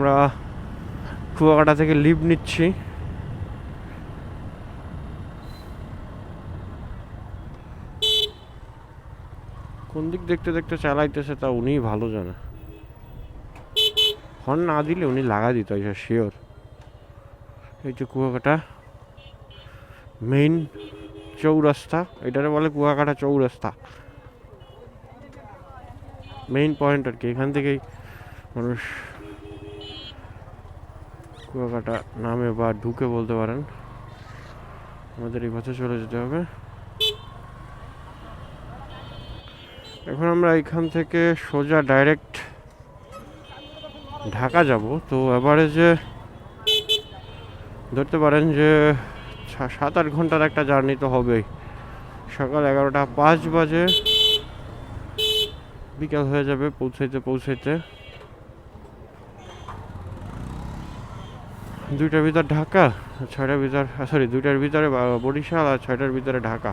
আমরা কুয়াকাটা থেকে লিভ নিচ্ছি। কোন দিক দেখতে দেখতে চালাইতেছে তা উনিই ভালো জানে। হর্ন না দিলে উনি লাগা দিত, এটা শিওর। এই যে কুয়াকাটা মেইন চৌরাস্তা, এটারে বলে কুয়াকাটা চৌরাস্তা, মেইন পয়েন্ট আর কি। এখান থেকেই মানুষ কুয়াকাটা নামে বা ঢুকে বলতে পারেন। আমাদের এই পথে চলে যেতে হবে। এখন আমরা এখান থেকে সোজা ডাইরেক্ট ঢাকা যাব। তো এভারেজে ধরতে পারেন যে 7-8 ঘন্টার একটা জার্নি তো হবেই। সকাল 11টা 5 বাজে বিকাল হয়ে যাবে পৌঁছাইতে পৌঁছাইতে। 2টার ভিতর ঢাকা, 6টার ভিতর, সরি 2টার ভিতরে বরিশাল, আর 6টার ভিতরে ঢাকা।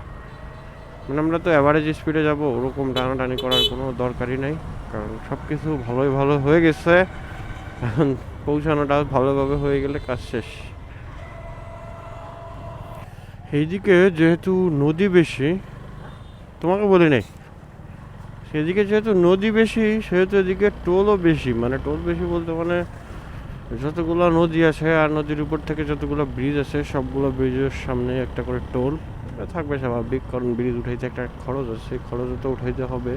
মানে আমরা তো অ্যাভারেজ স্পিডে যাব, ওরকম টানাটানি করার কোনো দরকারই নাই, কারণ সব কিছু ভালো হয়ে গেছে। এখন পৌঁছানোটা ভালোভাবে হয়ে গেলে কাজ শেষ। এইদিকে যেহেতু নদী বেশি, তোমাকে বলি নাই, সেদিকে যেহেতু নদী বেশি সেহেতু এদিকে টোলও বেশি। মানে টোল বেশি বলতে মানে যতগুলো নদী আছে আর নদীর উপর থেকে যতগুলো ব্রিজ আছে সবগুলো ব্রিজের সামনে একটা করে টোল থাকবে স্বাভাবিক, কারণ ব্রিজ উঠাইতে একটা খরচ আছে, খরচও তো উঠাইতে হবে।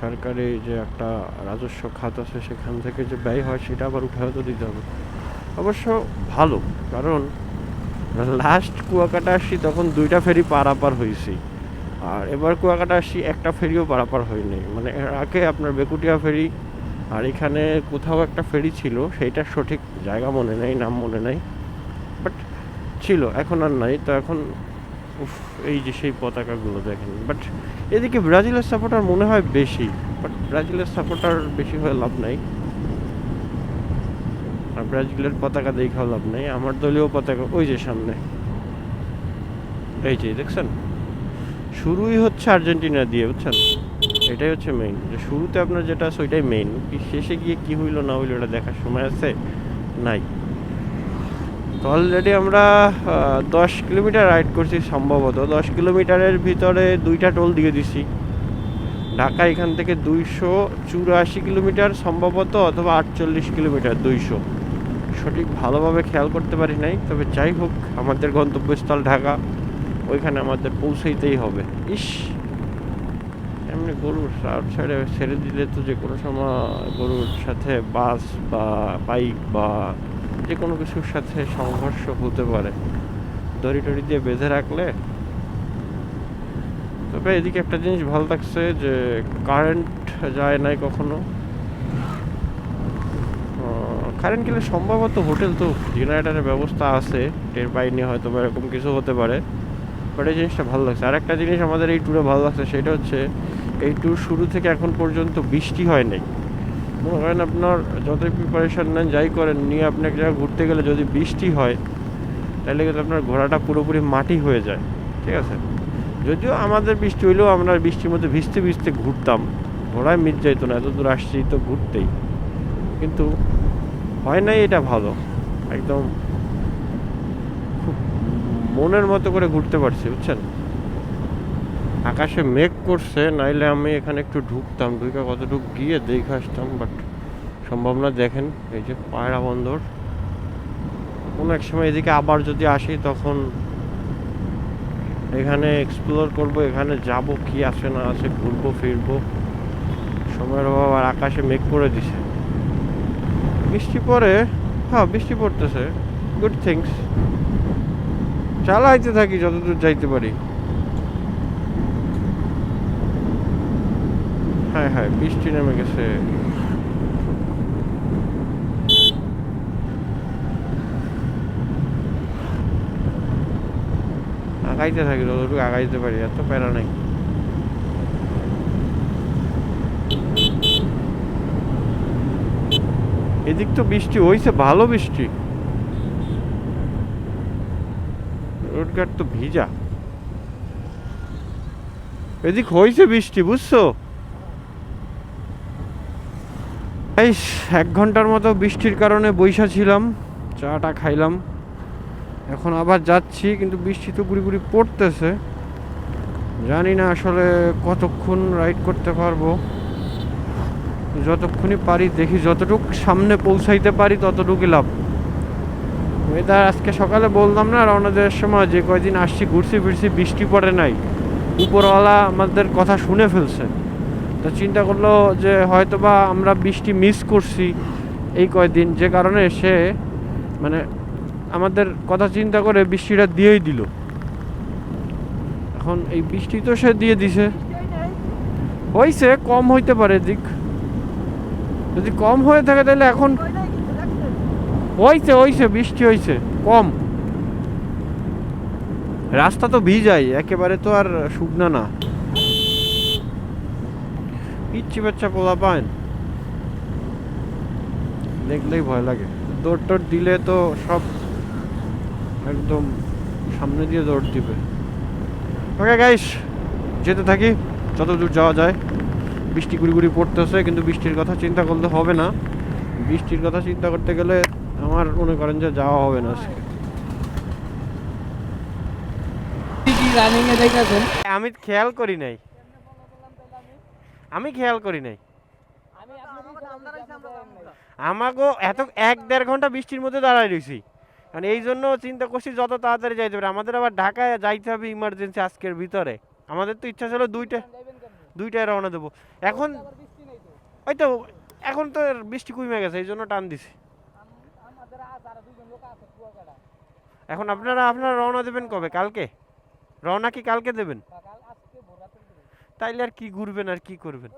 সরকারি যে একটা রাজস্ব খাত আছে সেখান থেকে যে ব্যয় হয় সেটা আবার উঠাও তো দিতে হবে। অবশ্য ভালো, কারণ লাস্ট কুয়াকাটা আসছি তখন 2টা ফেরি পারাপার হয়েছি, আর এবার কুয়াকাটা আসছি একটা ফেরিও পারাপার হয়নি। মানে এর আগে আপনার বেকুটিয়া ফেরি আর এখানে কোথাও একটা ফেরি ছিল, সেইটার সঠিক জায়গা মনে নেই, নাম মনে নেই, বাট ছিল, এখন আর নাই। তো এখন এই যে সেই পতাকাগুলো দেখেন। বাট এদিকে ব্রাজিলের সাপোর্টার মনে হয় বেশি, বাট ব্রাজিলের সাপোর্টার বেশি হয়ে লাভ নাই, আর ব্রাজিলের পতাকা দেখাও লাভ নেই। আমার দলীয় পতাকা ওই যে সামনে, এই যে দেখছেন, শুরুই হচ্ছে আর্জেন্টিনা দিয়ে, বুঝছেন? এটাই হচ্ছে মেইন, যে শুরুতে আপনার যেটা আছে ওইটাই মেইন। শেষে গিয়ে কি হইলো না হইলো ওটা দেখার সময় আছে নাই। তো অলরেডি আমরা 10 কিলোমিটার রাইড করছি সম্ভবত। 10 কিলোমিটারের ভিতরে 2টা টোল দিয়ে দিছি। ঢাকা এখান থেকে 284 কিলোমিটার সম্ভবত, অথবা 48 কিলোমিটার, 200 সঠিক ভালোভাবে খেয়াল করতে পারি নাই। তবে যাই হোক, আমাদের গন্তব্যস্থল ঢাকা, ওইখানে আমাদের পৌঁছাইতেই হবে। ইস, এমনি গরুর সাইডে ছেড়ে দিলে তো যে কোনো সময় গরুর সাথে বাস বা বাইক বা যে কোনো কিছুর সাথে সংঘর্ষ হতে পারে, দড়ি টড়ি দিয়ে বেঁধে রাখলে। তবে এদিকে একটা জিনিস ভালো লাগছে যে কারেন্ট যায় নাই কখনো। কারেন্ট গেলে সম্ভবত হোটেল তো জেনারেটারের ব্যবস্থা আছে, টের পাইনি হয়তো বা এরকম কিছু হতে পারে। বাট এই জিনিসটা ভালো লাগছে। আর একটা জিনিস আমাদের এই ট্যুরে ভালো লাগছে, সেটা হচ্ছে এই ট্যুর শুরু থেকে এখন পর্যন্ত বৃষ্টি হয় নাই। মনে করেন আপনার যতই প্রিপারেশান নেন, যাই করেন, নিয়ে আপনি এক জায়গায় ঘুরতে গেলে যদি বৃষ্টি হয় তাহলে কিন্তু আপনার ঘোড়াটা পুরোপুরি মাটি হয়ে যায়, ঠিক আছে? যদিও আমাদের বৃষ্টি হইলেও আমরা বৃষ্টির মধ্যে ভিজতে ভিজতে ঘুরতাম, ঘোড়ায় মিট যাইতো না, এত দূর আসছি তো ঘুরতেই, কিন্তু হয় নাই, এটা ভালো। একদম খুব মনের মতো করে ঘুরতে পারছি, বুঝছেন? আকাশে মেঘ করছে, নাইলে আমি এখানে একটু ঢুকতাম, ঢুকে কতটুকু গিয়ে দেখে আসতাম, বাট সম্ভব না। দেখেন এই যে পায়রা বন্দর। কোনো এক সময় এদিকে আবার যদি আসি তখন এখানে এক্সপ্লোর করব, এখানে যাব, কি আছে না আছে, ঘুরবো ফিরবো। সময়ের অভাব, আর আকাশে মেঘ করে দিছে। বৃষ্টি পড়ে, হ্যাঁ বৃষ্টি পড়তেছে, গুড থিংস। চালাইতে থাকি যতদূর যাইতে পারি। হ্যাঁ হ্যাঁ, বৃষ্টি নেমে গেছে। আগাইতে থাকি যতটুকু আগাইতে পারি, এত প্যারা নাই। এদিক তো বৃষ্টি হয়েছে, ভালো বৃষ্টি, রোডঘাট তো ভিজা। এদিক হয়েছে বৃষ্টি, বুঝছো? এই 1 ঘন্টার মতো বৃষ্টির কারণে বইসা ছিলাম, চাটা খাইলাম, এখন আবার যাচ্ছি, কিন্তু বৃষ্টি তো গুড়ি গুড়ি পড়তেছে। জানি না আসলে কতক্ষণ রাইড করতে পারবো। যতক্ষণই পারি দেখি, যতটুকু সামনে পৌঁছাইতে পারি ততটুকুই লাভ। ওয়েদার আজকে সকালে বললাম না রওনা দেওয়ার সময়, যে কয়দিন আসছি ঘুরছি ফিরছি বৃষ্টি পড়ে নাই, উপরওয়ালা আমাদের কথা শুনে ফেলছে। তো চিন্তা করলো যে হয়তোবা আমরা বৃষ্টি মিস করছি এই কয়দিন, যে কারণে সে মানে আমাদের কথা চিন্তা করে বৃষ্টিটা দিয়েই দিল। এখন এই বৃষ্টি তো সে দিয়ে দিছে, হইছে কম হইতে পারে দিক, যদি কম হয়ে থাকে তাহলে এখন হইছে হইছে বৃষ্টি হইছে কম। রাস্তা তো ভিজাই একেবারে, তো আর শুকনা না। পিচ্ছি বাচ্চা পোলা পান দেখলেই ভয় লাগে, দৌড় টোড় দিলে তো সব একদম সামনে দিয়ে দৌড় দিবে। ওকে গাইস, যেতে থাকি যত দূর যাওয়া যায়। বৃষ্টি গুড়ি গুড়ি পড়তেছে, কিন্তু বৃষ্টির কথা চিন্তা করলে হবে না। বৃষ্টির কথা চিন্তা করতে গেলে আমার মনে করেন যে যাওয়া হবে না আজকে। আমি খেয়াল করি নাই, আমি খেয়াল করি নাই। আমাকেও এত 1-1.5 ঘন্টা বৃষ্টির মধ্যে দাঁড়ায় রয়েছি, মানে এই জন্য চিন্তা করছি যত তাড়াতাড়ি যাইতে পারে। আমাদের আবার ঢাকায় যাইতে হবে ইমার্জেন্সি আজকের ভিতরে। আমাদের তো ইচ্ছা ছিল দুইটায় রওনা দেবো। এখন ওই তো এখন তো বৃষ্টি কমে গেছে, এই জন্য টান দিছি। এখন আপনারা রওনা দেবেন কবে? কালকে রওনা কি কালকে দেবেন? তাইলে আর কি ঘুরবেন আর কি করবেন?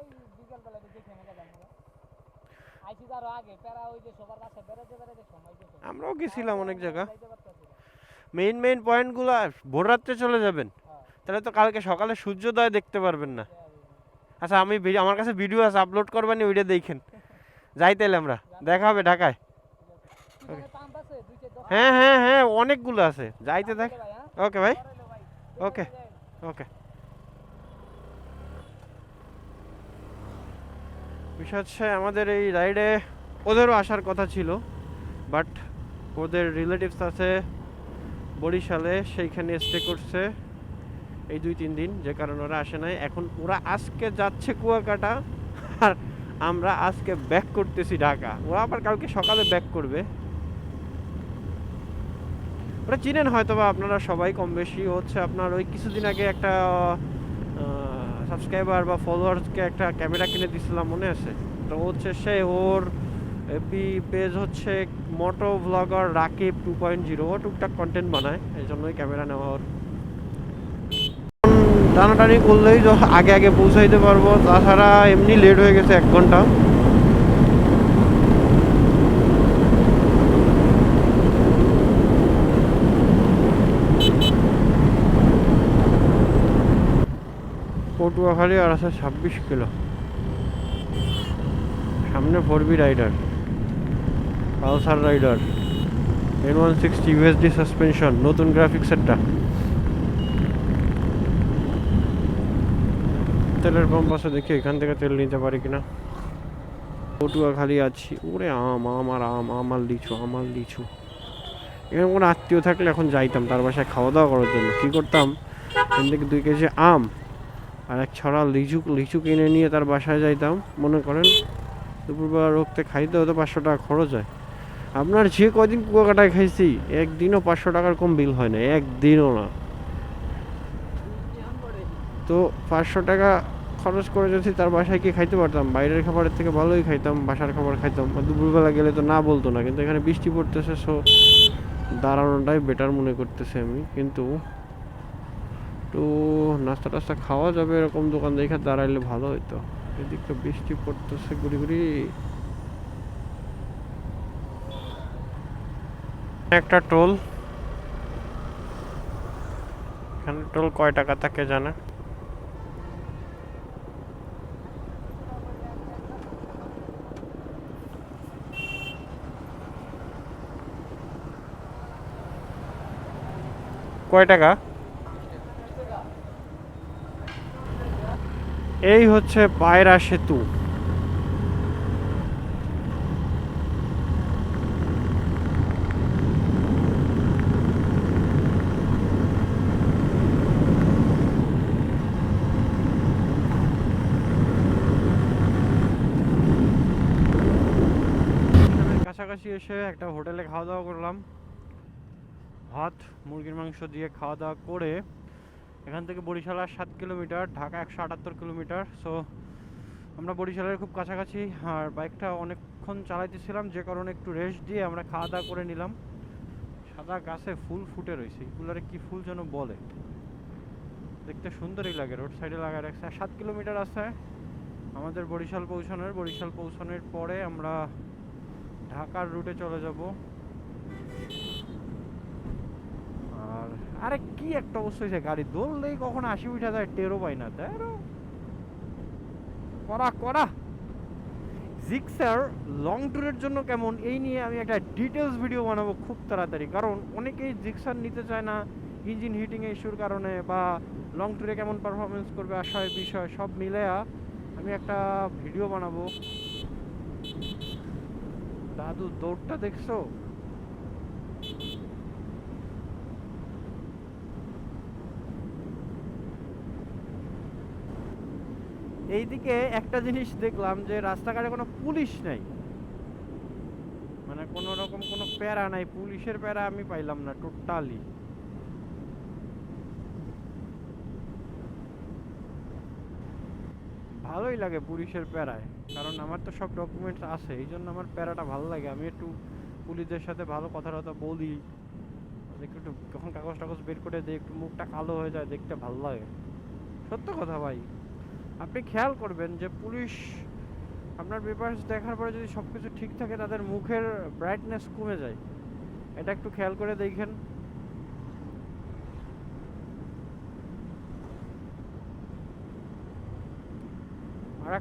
আমরাও গেছিলাম অনেক জায়গা। মেইন পয়েন্টগুলো ভোর রাত্রে চলে যাবেন, তাহলে তো কালকে সকালে সূর্যোদয় দেখতে পারবেন না। আচ্ছা আমার কাছে ভিডিও আছে, আপলোড করবেন, ওইটা দেখেন। যাই তাইলে আমরা দেখা হবে ঢাকায়। হ্যাঁ হ্যাঁ হ্যাঁ, অনেকগুলো আছে, যাইতে থাক। ওকে ভাই, ওকে ওকে। বিষয় হচ্ছে আমাদের এই রাইডে ওদেরও আসার কথা ছিল, বাট ওদের রিলেটিভস আছে বরিশালে, সেইখানে স্টে করছে এই 2-3 দিন, যে কারণে ওরা আসে নাই। এখন ওরা আজকে যাচ্ছে কুয়াকাটা, আর আমরা আজকে ব্যাক করতেছি ঢাকা। ওরা আবার কালকে সকালে ব্যাক করবে। ওরা চিনেন হয়তো বা আপনারা সবাই কম বেশি। হচ্ছে আপনার ওই কিছুদিন আগে একটা সাবস্ক্রাইবার বা ফলোয়ার্সকে একটা ক্যামেরা কিনে দিয়েছিলাম, মনে আছে? তো হচ্ছে সে ওর এপি পেজ হচ্ছে মোটো ব্লগার রাকিব 2.0, ও টুকটাক কন্টেন্ট বানায়, এই জন্যই ক্যামেরা নেওয়া ওর। টানাটানি করলেই আগে আগে পৌঁছাইতে পারবো, তাছাড়া এমনি লেট হয়ে গেছে 1 ঘন্টা। পটুয়াখালী আর আছে 26 কিলো। সামনে 4B rider, Pulsar rider, N160 USD suspension, নতুন গ্রাফিক্স সেটটা। তেলের পাম্প আছে, দেখি এখান থেকে তেল নিতে পারি কিনা। পটুয়াখালী আছি। ওরে আমার আমার লিচু। এখানে কোনো আত্মীয় থাকলে এখন যাইতাম তার বাসায় খাওয়া দাওয়া করার জন্য। কী করতাম, এখান থেকে 2 কেজি আম আর 1 ছড়া লিচু কিনে নিয়ে তার বাসায় যাইতাম। মনে করেন দুপুরবেলা রোগতে খাইতে হতো 500 টাকা খরচ হয়। আপনার যে কয়দিন কুয়াকাটায় খাইছি, একদিনও 500 টাকার কম বিল হয় না, একদিনও না। তো 500 টাকা খরচ করে যদি তার বাসায় গিয়ে খাইতে পারতাম, বাইরের খাবারের থেকে ভালোই খাইতাম, বাসার খাবার খাইতাম। দুপুরবেলা গেলে তো না বলতো না, কিন্তু এখানে বৃষ্টি পড়তেছে, সো দাঁড়ানোটাই বেটার মনে করতেছে আমি। কিন্তু একটু নাস্তা টাস্তা খাওয়া যাবে এরকম দোকান দেখে দাঁড়াইলে ভালো হইতো। এদিকে বৃষ্টি পড়তেছে গুড়ি গুড়ি। একটা টোল, এখানে টোল কয় টাকা থাকে জানে? কয় টাকা? এই হচ্ছে পায়রা সেতু। কাছাকাছি এসে একটা হোটেলে খাওয়া দাওয়া করলাম, ভাত মুরগির মাংস দিয়ে খাওয়া দাওয়া করে এখান থেকে বরিশাল আর 7 কিলোমিটার, ঢাকা 178 কিলোমিটার। সো আমরা বরিশালের খুব কাছাকাছি, আর বাইকটা অনেকক্ষণ চালাইতেছিলাম যে কারণে একটু রেস্ট দিয়ে আমরা খাওয়া দাওয়া করে নিলাম। সাদা গাছে ফুল ফুটে রয়েছে, এগুলারে কি ফুল যেন বলে, দেখতে সুন্দরই লাগে, রোড সাইডে লাগায় রাখছে। 7 কিলোমিটার আছে আমাদের বরিশাল পৌঁছানোর। বরিশাল পৌঁছানোর পরে আমরা ঢাকার রুটে চলে যাব। আর আরে কি একটা অবস্থা হয়েছে, গাড়ি দৌড়লেই কখন 80 উঠা যায় টেরও পাই না। করা করা জিক্সার লং ট্যুরের জন্য কেমন, এই নিয়ে আমি একটা ডিটেলস ভিডিও বানাবো খুব তাড়াতাড়ি, কারণ অনেকেই জিক্সার নিতে চায় না ইঞ্জিন হিটিং ইস্যুর কারণে, বা লং ট্যুরে কেমন পারফরমেন্স করবে আশায় বিষয় সব মিলেয়া আমি একটা ভিডিও বানাবো। দাদু দৌড়টা দেখছো? এইদিকে একটা জিনিস দেখলাম যে রাস্তাঘাটে কোনো পুলিশ নাই, মানে কোনো রকম কোনো প্যারা নাই, পুলিশের প্যারা আমি পাইলাম না টোটালি। ভালোই লাগে পুলিশের প্যারায়, কারণ আমার তো সব ডকুমেন্টস আছে, এই জন্য আমার প্যারাটা ভালো লাগে। আমি একটু পুলিশদের সাথে ভালো কথা টথা বলি, একটু একটু কখন কাগজ টাগজ বের করে দিই, একটু মুখটা কালো হয়ে যায়, দেখতে ভালো লাগে। সত্য কথা ভাই, আপনি খেয়াল করবেন যে পুলিশ আপনার পেপারস দেখার পরে যদি সব কিছু ঠিক থাকে তাদের মুখের ব্রাইটনেস কমে যায়, এটা একটু খেয়াল করে দেখেন। আর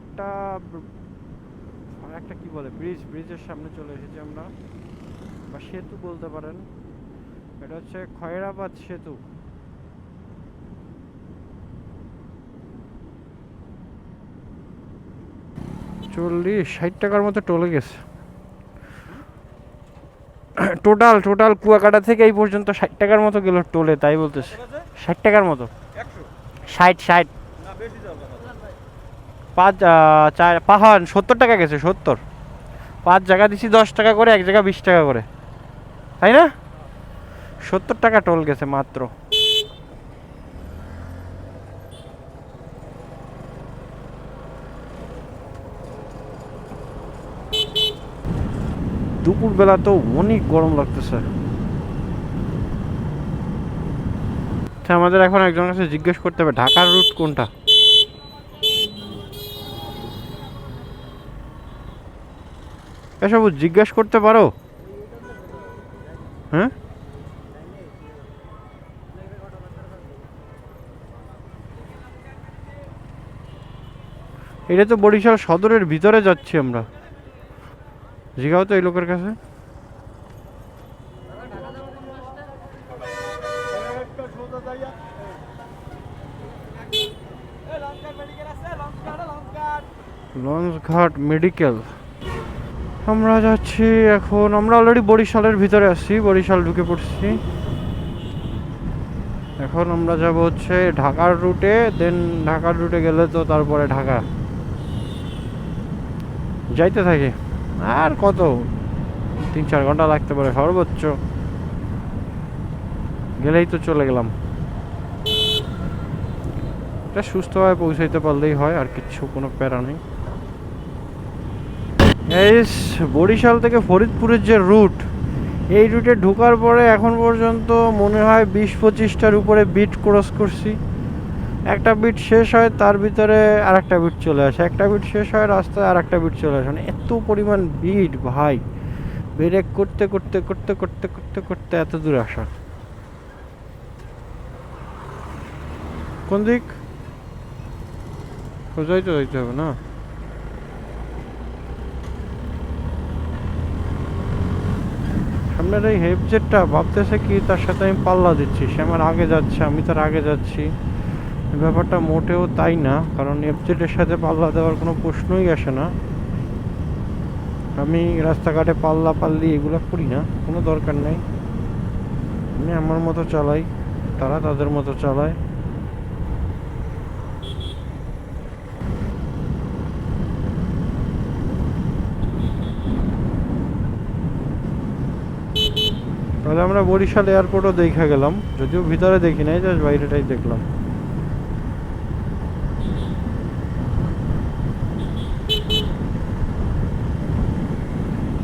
একটা কি বলে ব্রিজের সামনে চলে এসেছি আমরা, বা সেতু বলতে পারেন। এটা হচ্ছে খয়রাবাদ সেতু। 40-60 টাকার মতো টোলে গেছে টোটাল কুয়াকাটা থেকে এই পর্যন্ত 60 টাকার মতো গেল টোলে, তাই বলতেছে 60 টাকার মতো। 60 5 4 5 70 টাকা গেছে, 70। 5 জায়গা দিছি 10 টাকা করে, এক জায়গা 20 টাকা করে, তাই না? 70 টাকা টোল গেছে মাত্র। দুপুরবেলা তো অনেক গরম লাগতেছে। আমাদের এখন একজনের কাছে জিজ্ঞেস করতে হবে ঢাকার রুট কোনটা। এসব জিজ্ঞেস করতে পারো? হ্যাঁ, এটা তো বরিশাল সদরের ভিতরে যাচ্ছি আমরা, জিগাও তো এই লোকের কাছে। লঞ্চঘাট মেডিকেল আমরা যাচ্ছি এখন। আমরা অলরেডি বরিশালের ভিতরে আছি, বরিশাল ঢুকে পড়ছি। এখন আমরা যাব হচ্ছে ঢাকার রুটে, দেন ঢাকার রুটে গেলে তো তারপরে ঢাকা যাইতে থাকি। আর কত 3-4 ঘন্টা লাগতে পারে সর্বোচ্চ, গেলেই তো চলে গেলাম। এটা সুস্থভাবে পৌঁছাইতে পারলেই হয়, আর কিচ্ছু কোনো প্যারা নেই। এই বরিশাল থেকে ফরিদপুরের যে রুট, এই রুটে ঢোকার পরে এখন পর্যন্ত মনে হয় 20-25টার উপরে বিট ক্রস করছি। একটা বিট শেষ হয় তার ভিতরে আর একটা বিট চলে আসে, একটা বিট শেষ হয় রাস্তায় আর একটা বিট চলে আসে, মানে এত পরিমাণ বিট ভাই, ব্রেক করতে করতে করতে করতে করতে করতে এত দূর আসা। কোন দিক? সোজাই তো যাইতে হবে না? সামনের এই হেফজেটটা ভাবতেছে কি তার সাথে আমি পাল্লা দিচ্ছি, সে আমার আগে যাচ্ছে আমি তার আগে যাচ্ছি। ব্যাপারটা মোটেও তাই না, কারণ এফজেডের সাথে পাল্লা দেওয়ার কোনো প্রশ্নই আসে না। আমি রাস্তাঘাটে পাল্লা পাল্লি এগুলো করি না, কোনো দরকার নেই। আমি আমার মতো চালাই, তারা তাদের মতো চালায়। তাহলে আমরা বরিশাল এয়ারপোর্টও দেখা গেলাম, যদিও ভিতরে দেখি নাই, জাস্ট বাইরেটাই দেখলাম।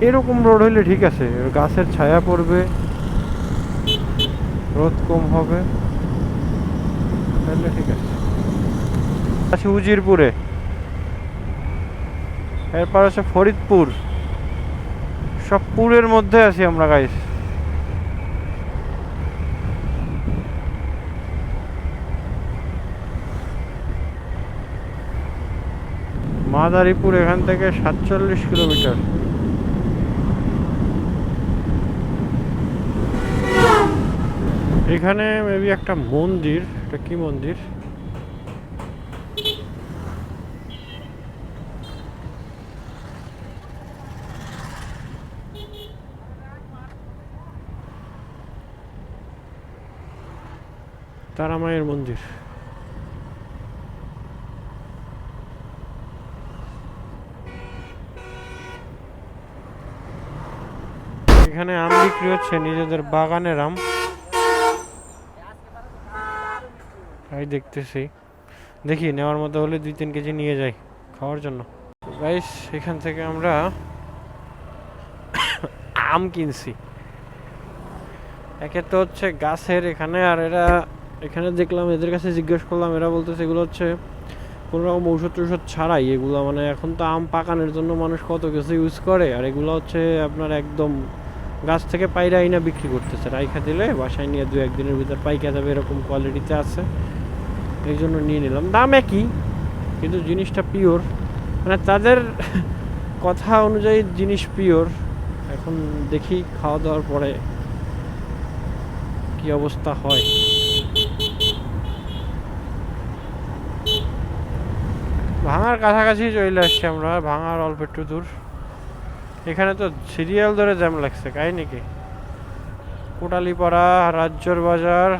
এরকম রোড হইলে ঠিক আছে, গাছের ছায়া পড়বে, রোদ কম হবে, তাহলে ঠিক আছে। আছি উজিরপুরে, এরপর আছে ফরিদপুর, সব পুরের মধ্যে আছি আমরা গাইস। মাদারীপুর এখান থেকে 47 কিলোমিটার। এখানে মেবি একটা মন্দির, এটা কি মন্দির? তারা মায়ের মন্দির। এখানে আম বিক্রি হচ্ছে, নিজেদের বাগানের আম। তাই দেখতেছি, দেখি নেওয়ার মতো হলে 2-3 কেজি নিয়ে যাই খাওয়ার জন্য। গাইস এখান থেকে আমরা আম কিনছি। একে তো হচ্ছে গাছের এখানে, আর এরা এখানে দেখলাম, এদের কাছে জিজ্ঞেস করলাম, এরা বলতেছে এগুলো হচ্ছে কোনো রকম ঔষধ টৌষধ ছাড়াই এগুলো, মানে এখন তো আম পাকানোর জন্য মানুষ কত কিছু ইউজ করে, আর এগুলো হচ্ছে আপনার একদম গাছ থেকে পাইরা আইনা বিক্রি করতেছে, রাইখা দিলে বাসায় নিয়ে 2-1 দিনের ভিতর পাইকা যাবে, এরকম কোয়ালিটিতে আছে। এই জন্য নিয়ে নিলাম, দাম একই কিন্তু জিনিসটা পিওর, মানে তাদের কথা অনুযায়ী জিনিস পিওর। এখন দেখি খাওয়া দাওয়ার পরে কি অবস্থা হয়। ভাঙার কাছাকাছি চলে আসছি আমরা, ভাঙার অল্প একটু দূর। এখানে তো সিরিয়াল ধরে জ্যাম লাগছে, কাই নাকি? কোটালীপাড়া, রাজ্যর বাজার।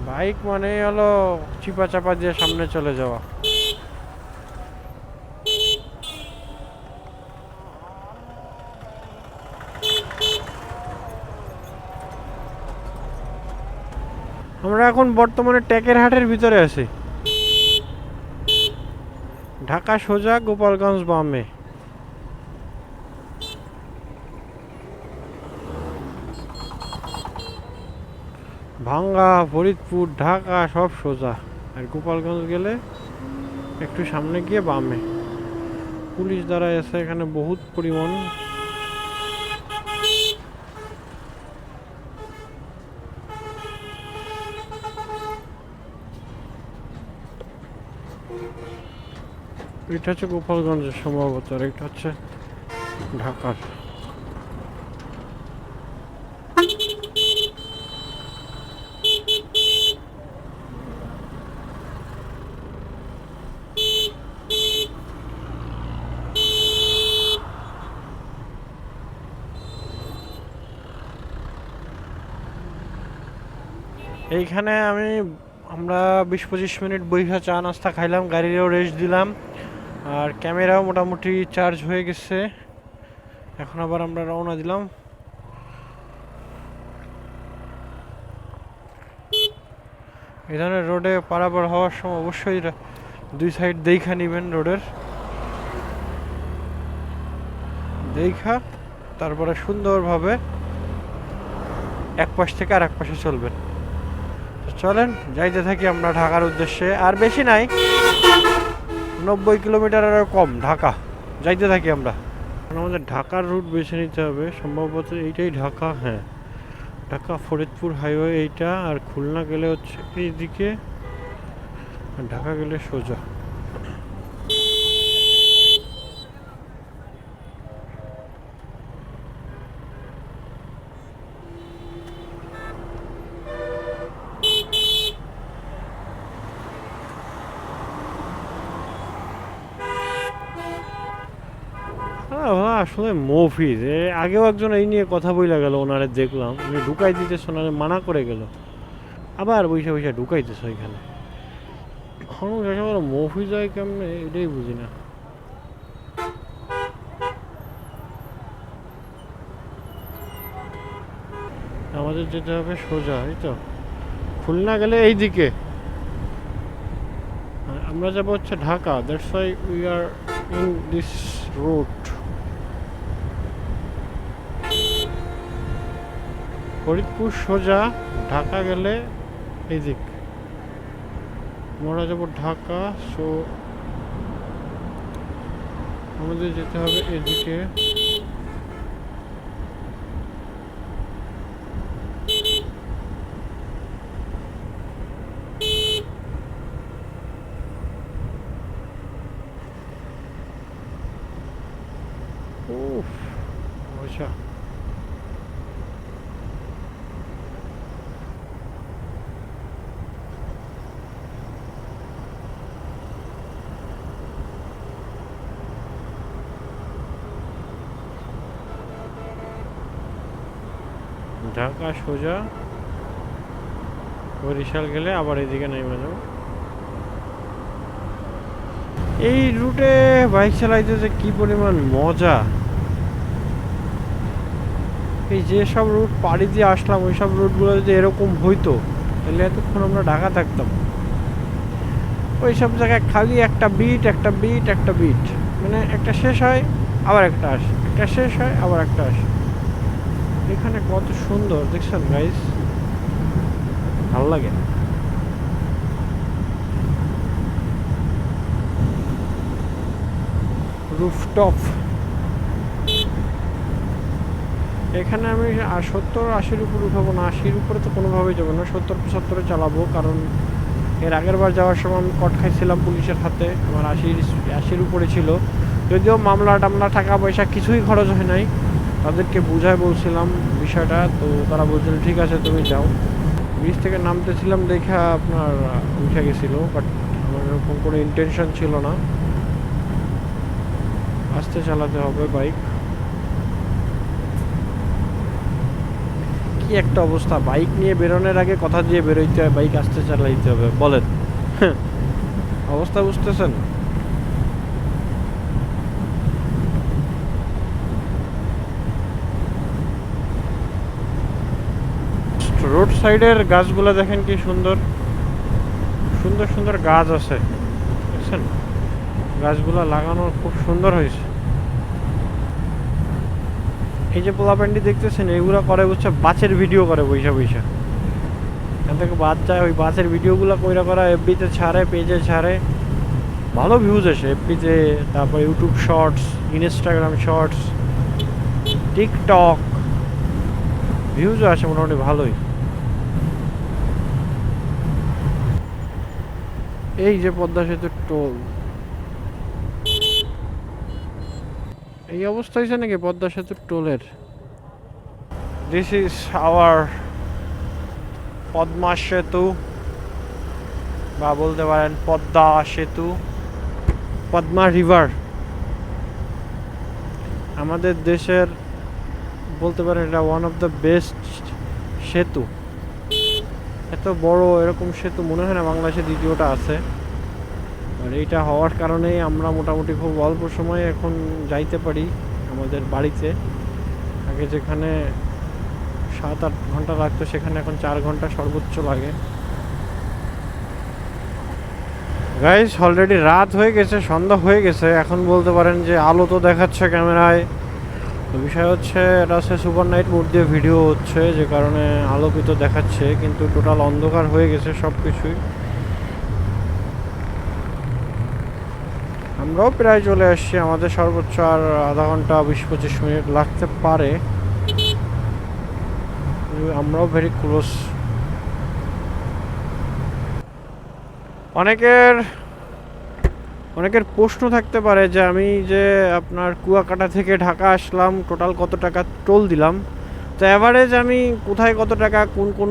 বাইক মানে হলো চিপা চাপা দিয়ে সামনে চলে যাওয়া। আমরা এখন বর্তমানে টেকের হাটের ভিতরে আছি। ঢাকা সোজা, গোপালগঞ্জ বামে। ভাঙ্গা, ফরিদপুর, ঢাকা সব সোজা, আর গোপালগঞ্জ গেলে একটু সামনে গিয়ে বামে। পুলিশ দাঁড়ায় আছে এখানে বহুত পরিমাণ। এটা হচ্ছে গোপালগঞ্জের সম্ভবত, আর এটা হচ্ছে ঢাকার। এইখানে আমরা 20-25 মিনিট বইসা চা নাস্তা খাইলাম, গাড়িরও রেস্ট দিলাম, আর ক্যামেরাও মোটামুটি চার্জ হয়ে গেছে। এখন আবার আমরা রওনা দিলাম। এই ধরনের রোডে পারাপার হওয়ার সময় অবশ্যই 2 সাইড দেখা নিবেন রোডের, দেখা তারপরে সুন্দরভাবে এক পাশ থেকে আর এক পাশে চলবেন। চলেন যাইতে থাকি আমরা ঢাকার উদ্দেশ্যে, আর বেশি নাই, 90 কিলোমিটারেরও কম ঢাকা। যাইতে থাকি আমরা। আমাদের ঢাকার রুট বেছে নিতে হবে, সম্ভবত এইটাই ঢাকা। হ্যাঁ, ঢাকা ফরিদপুর হাইওয়ে এইটা, আর খুলনা গেলে হচ্ছে এইদিকে, আর ঢাকা গেলে সোজা। আসলে মফিজ আগেও একজন এই নিয়ে কথা বইলা গেল, ওনারে দেখলাম উনি ঢুকাই দিতেছে, ওনারে মানা করে গেল, আবার বৈশা বৈশা ঢুকাইতেছে ওইখানে। মফিজ হয় কেমনে এটাই বুঝি না। আমাদের যেতে হবে সোজা, এই তো খুলনা গেলে এই দিকে, আমরা যাবো হচ্ছে Dhaka. That's why we are in this route. Faridpur সোজা, ঢাকা গেলে এই দিক, আমরা যাবো ঢাকা। সো আমাদের যেতে হবে এদিকে। উফ, মজা। ঢাকা সোজা, বরিশাল গেলে আবার এদিকে নেমে যাবো। এই রুটে বাইক চালাইতে যে কি পরিমাণ মজা! এই যে সব রুট পাড়ি দিয়ে আসলাম, ওই সব রুটগুলো যদি এরকম হইতো তাহলে এতক্ষণ আমরা ঢাকা থাকতাম। ওই সব জায়গায় খালি একটা বিট একটা বিট একটা বিট, মানে একটা শেষ হয় আবার একটা আসে, একটা শেষ হয় আবার একটা আসে। এখানে কত সুন্দর দেখছেন গাইস, ভালো লাগে। রুফটপ, এখানে আমি 70-80-র উপর উঠাবো না, 80-র উপরে তো কোনোভাবেই যাবো না, 70-75-এ চালাবো। কারণ এর আগের বার যাওয়ার সময় আমি কট খাইছিলাম পুলিশের হাতে, আমার 80-র উপরে ছিল। যদিও মামলা টামলা টাকা পয়সা কিছুই খরচ হয় নাই, তাদেরকে বুঝায় বলছিলাম বিষয়টা, তো তারা বলছিল ঠিক আছে তুমি যাও। ব্রিজ থেকে নামতেছিলাম দেখা আপনার উঠে গেছিলো, বাট আমার এরকম কোনো ইন্টেনশন ছিল না। আস্তে চালাতে হবে বাইক। কি একটা অবস্থা, বাইক নিয়ে বেরোনোর আগে কথা দিয়ে বেরোইতে হয় বাইক আস্তে চালাইতে হবে, বলেন অবস্থা বুঝতেছেন? রোড সাইডের গাছগুলো দেখেন কি সুন্দর সুন্দর সুন্দর গাছ আছে, বুঝছেন? গাছগুলো লাগানো খুব সুন্দর হয়েছে। এই যে পোলাপ্যান্ডি দেখতেছেন, এগুলো করে বুঝছে বাসের ভিডিও করে বৈশা বৈশা, এখান থেকে বাদ যায়, ওই বাসের ভিডিওগুলো কইরা করা এফবিতে ছাড়ে, পেজে ছাড়ে, ভালো ভিউজ আসে এফবিতে। তারপর YouTube shorts, Instagram shorts, TikTok, ভিউজও আসে মোটামুটি ভালোই। এই যে পদ্মা সেতুর টোল, এই অবস্থা হয়েছে নাকি পদ্মা সেতুর টোলের? দিস ইজ আওয়ার পদ্মা সেতু, বা বলতে পারেন পদ্মা সেতু, পদ্মা রিভার। আমাদের দেশের বলতে পারেন এটা ওয়ান অফ দ্য বেস্ট সেতু। এত বড় এরকম সেতু মনে হয় না বাংলাদেশে দ্বিতীয়টা আছে। আর এইটা হওয়ার কারণেই আমরা মোটামুটি খুব অল্প সময়ে এখন যাইতে পারি আমাদের বাড়িতে। আগে যেখানে 7-8 ঘন্টা লাগতো সেখানে এখন 4 ঘন্টা সর্বোচ্চ লাগে। গাইস অলরেডি রাত হয়ে গেছে, সন্ধ্যা হয়ে গেছে। এখন বলতে পারেন যে আলো তো দেখাচ্ছে ক্যামেরায়, তো বিষয় হচ্ছে এটা হচ্ছে সুপার নাইট মোড দিয়ে ভিডিও হচ্ছে, যে কারণে আলোকিত দেখাচ্ছে, কিন্তু টোটাল অন্ধকার হয়ে গেছে সব কিছুই। আমরাও প্রায় চলে আসছি, আমাদের সর্বোচ্চ আর আধা ঘন্টা 20-25 মিনিট লাগতে পারে, আমরাও ভেরি ক্লোজ। অনেকের প্রশ্ন থাকতে পারে যে আমি যে আপনার কুয়াকাটা থেকে ঢাকা আসলাম টোটাল কত টাকা টোল দিলাম। তো অ্যাভারেজ আমি কোথায় কত টাকা কোন কোন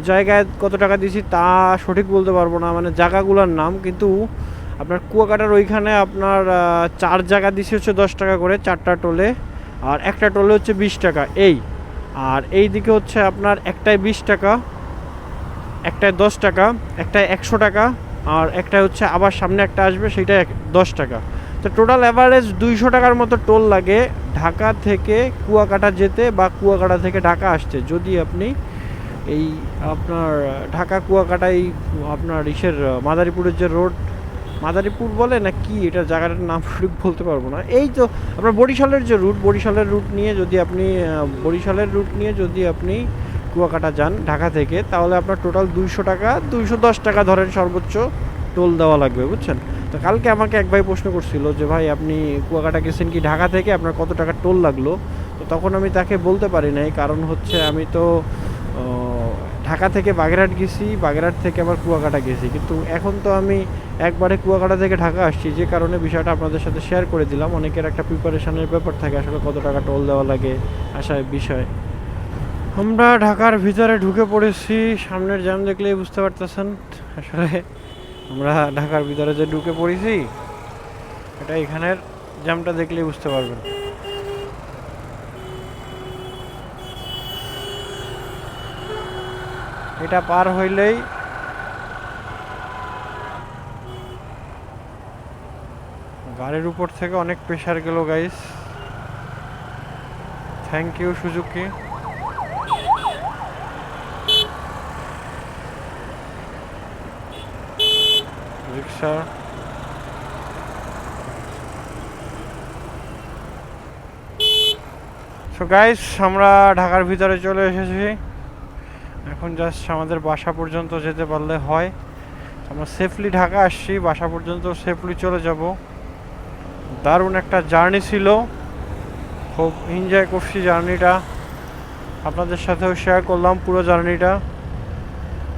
জায়গায় কত টাকা দিয়েছি তা সঠিক বলতে পারবো না, মানে জায়গাগুলোর নাম। কিন্তু আপনার কুয়াকাটার ওইখানে আপনার 4 জায়গা দিছি হচ্ছে 10 টাকা করে 4টা টোলে, আর একটা টোলে হচ্ছে 20 টাকা এই। আর এই দিকে হচ্ছে আপনার একটায় 20 টাকা, একটায় 10 টাকা, একটায় 100 টাকা, আর একটা হচ্ছে আবার সামনে একটা আসবে সেটা 10 টাকা। তো তো টোটাল অ্যাভারেজ 200 টাকার মতো টোল লাগে ঢাকা থেকে কুয়াকাটা যেতে বা কুয়াকাটা থেকে ঢাকা আসতে। যদি আপনি এই আপনার ঢাকা কুয়াকাটা এই আপনার ইসের মাদারীপুরের যে রোড, মাদারীপুর বলে না কি এটা জায়গাটার নাম ঠিক বলতে পারবো না, এই তো আপনার বরিশালের যে রুট, বরিশালের রুট নিয়ে যদি আপনি কুয়াকাটা যান ঢাকা থেকে, তাহলে আপনার টোটাল 200 টাকা 210 টাকা ধরেন সর্বোচ্চ টোল দেওয়া লাগবে, বুঝছেন? তো কালকে আমাকে এক ভাই প্রশ্ন করছিল যে ভাই আপনি কুয়াকাটা গেছেন কি ঢাকা থেকে, আপনার কত টাকা টোল লাগলো? তো তখন আমি তাকে বলতে পারি নাই, কারণ হচ্ছে আমি তো ঢাকা থেকে বাগেরহাট গেছি, বাগেরহাট থেকে আবার কুয়াকাটা গেছি, কিন্তু এখন তো আমি একবারে কুয়াকাটা থেকে ঢাকা আসছি, যে কারণে বিষয়টা আপনাদের সাথে শেয়ার করে দিলাম। অনেকের একটা প্রিপারেশনের ব্যাপার থাকে আসলে কত টাকা টোল দেওয়া লাগে আসার বিষয়। আমরা ঢাকার ভিতরে ঢুকে পড়েছি, সামনের জ্যাম দেখলেই বুঝতে পারতেছেন আসলে আমরা ঢাকার ভিতরে যে ঢুকে পড়েছি এটা এখানের জ্যামটা দেখলেই বুঝতে পারবেন। এটা পার হইলেই গাড়ির উপর থেকে অনেক প্রেশার গেল গাইস। Thank you Suzuki. রিক্সা সো গাইস আমরা ঢাকার ভিতরে চলে এসেছি, এখন জাস্ট আমাদের বাসা পর্যন্ত যেতে পারলে হয়। আমরা সেফলি ঢাকা আসছি, বাসা পর্যন্ত সেফলি চলে যাব। দারুণ একটা জার্নি ছিল, খুব এনজয় করছি জার্নিটা, আপনাদের সাথেও শেয়ার করলাম পুরো জার্নিটা।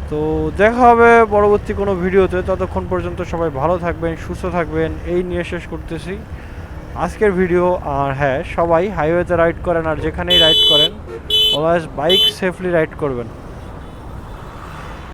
তো দেখা হবে পরবর্তী কোনো ভিডিওতে, ততক্ষণ পর্যন্ত সবাই ভালো থাকবেন, সুস্থ থাকবেন, এই নিয়ে শেষ করতেছি আজকের ভিডিও। আর হ্যাঁ, সবাই হাইওয়েতে রাইড করেন, আর যেখানেই রাইড করেন অলওয়েজ বাইক সেফলি রাইড করবেন।